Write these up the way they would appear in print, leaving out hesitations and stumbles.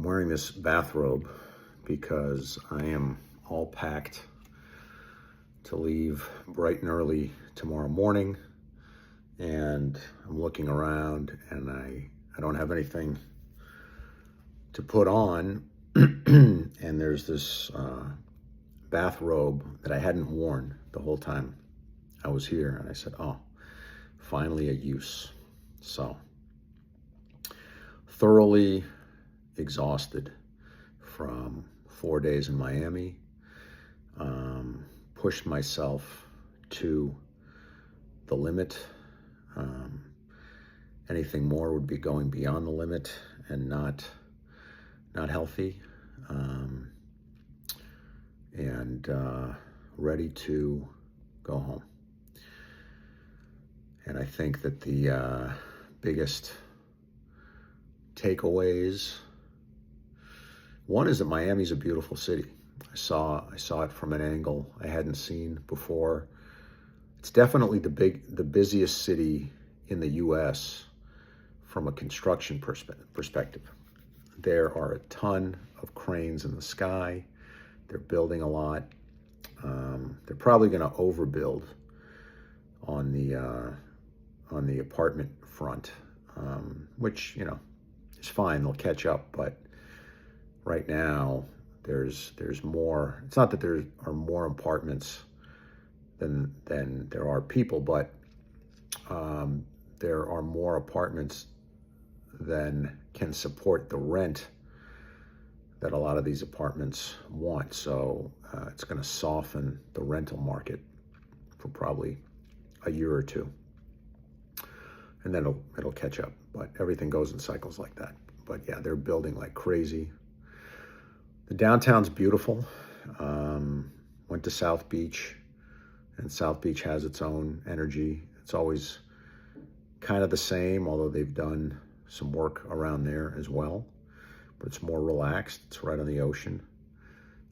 I'm wearing this bathrobe because I am all packed to leave bright and early tomorrow morning, and I'm looking around and I don't have anything to put on. And there's this bathrobe that I hadn't worn the whole time I was here, and I said, oh, finally a use. So thoroughly exhausted from 4 days in Miami. Pushed myself to the limit. Anything more would be going beyond the limit and not healthy. And ready to go home. And I think that the biggest takeaways, one is that Miami's a beautiful city. I saw it from an angle I hadn't seen before. It's definitely the busiest city in the U.S. from a construction perspective. There are a ton of cranes in the sky. They're building a lot. They're probably going to overbuild on the apartment front, which is fine. They'll catch up, but right now there's more. It's not that there are more apartments than there are people, but there are more apartments than can support the rent that a lot of these apartments want. So it's going to soften the rental market for probably a year or two, and then it'll catch up. But everything goes in cycles like that. But yeah, they're building like crazy. The downtown's beautiful. Went to South Beach, and South Beach has its own energy. It's always kind of the same, although they've done some work around there as well. But it's more relaxed. It's right on the ocean.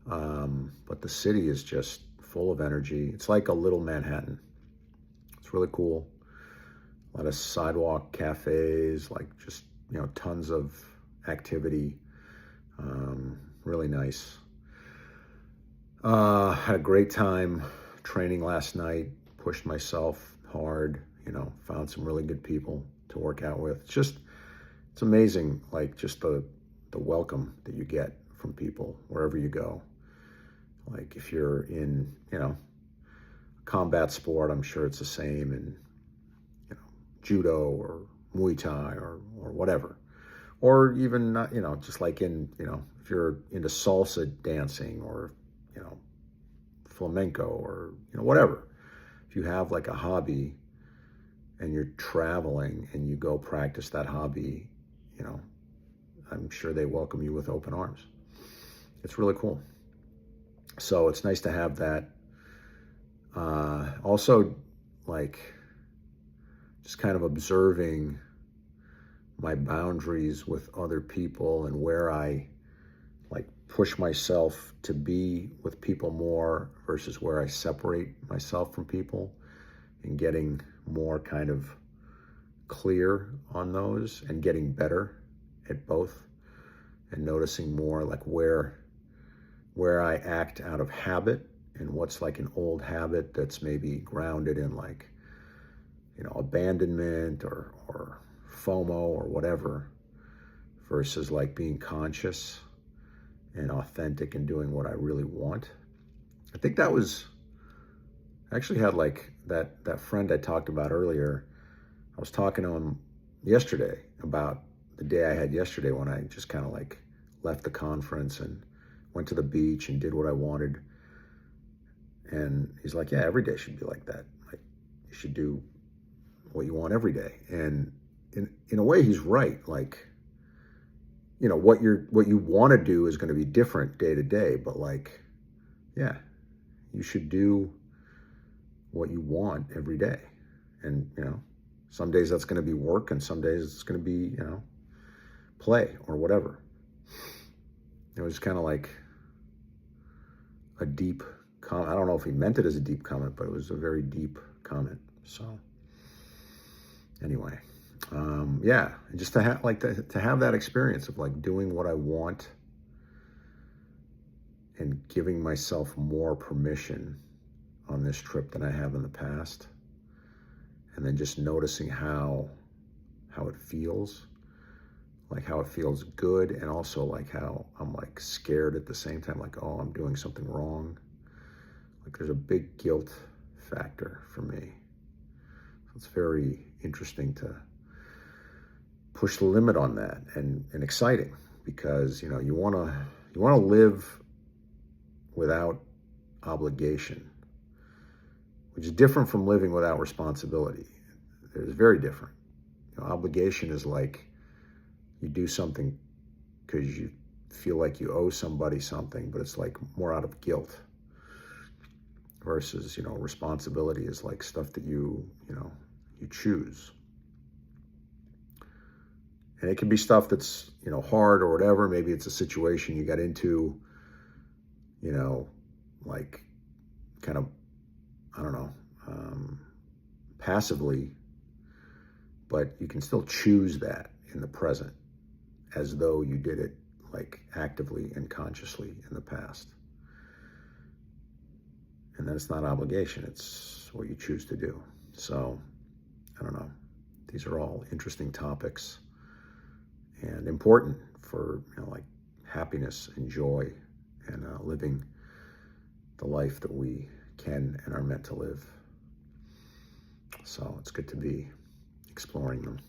But the city is just full of energy. It's like a little Manhattan. It's really cool. A lot of sidewalk cafes, like just, tons of activity. Really nice. Had a great time training last night. Pushed myself hard, found some really good people to work out with. It's amazing, like just the welcome that you get from people wherever you go. Like if you're in, combat sport, I'm sure it's the same in, judo or Muay Thai or whatever. Or even not, just like in, if you're into salsa dancing or, flamenco or, whatever. If you have like a hobby and you're traveling and you go practice that hobby, I'm sure they welcome you with open arms. It's really cool. So it's nice to have that. Also, like, just kind of observing my boundaries with other people and where I like push myself to be with people more versus where I separate myself from people, and getting more kind of clear on those and getting better at both, and noticing more like where I act out of habit and what's like an old habit that's maybe grounded in like, abandonment or FOMO or whatever, versus like being conscious and authentic and doing what I really want. I think that was, I actually had like that friend I talked about earlier. I was talking to him yesterday about the day I had yesterday when I just kind of like left the conference and went to the beach and did what I wanted. And he's like, yeah, every day should be like that. Like you should do what you want every day. And in a way, he's right. Like, what you want to do is going to be different day to day, but like, yeah, you should do what you want every day. And, some days that's going to be work, and some days it's going to be, play or whatever. It was kind of like a deep comment. I don't know if he meant it as a deep comment, but it was a very deep comment. So anyway, Yeah, and just to have to have that experience of like doing what I want and giving myself more permission on this trip than I have in the past, and then just noticing how it feels, like how it feels good, and also like how I'm like scared at the same time, like, oh, I'm doing something wrong. Like there's a big guilt factor for me. So it's very interesting to push the limit on that, and exciting, because you want to live without obligation, which is different from living without responsibility. It's very different. Obligation is like you do something because you feel like you owe somebody something, but it's like more out of guilt. Versus, responsibility is like stuff that you choose. And it can be stuff that's, hard or whatever. Maybe it's a situation you got into, like kind of, I don't know, passively, but you can still choose that in the present as though you did it like actively and consciously in the past. And then it's not obligation, it's what you choose to do. So, I don't know. These are all interesting topics and important for, like happiness and joy and living the life that we can and are meant to live. So it's good to be exploring them.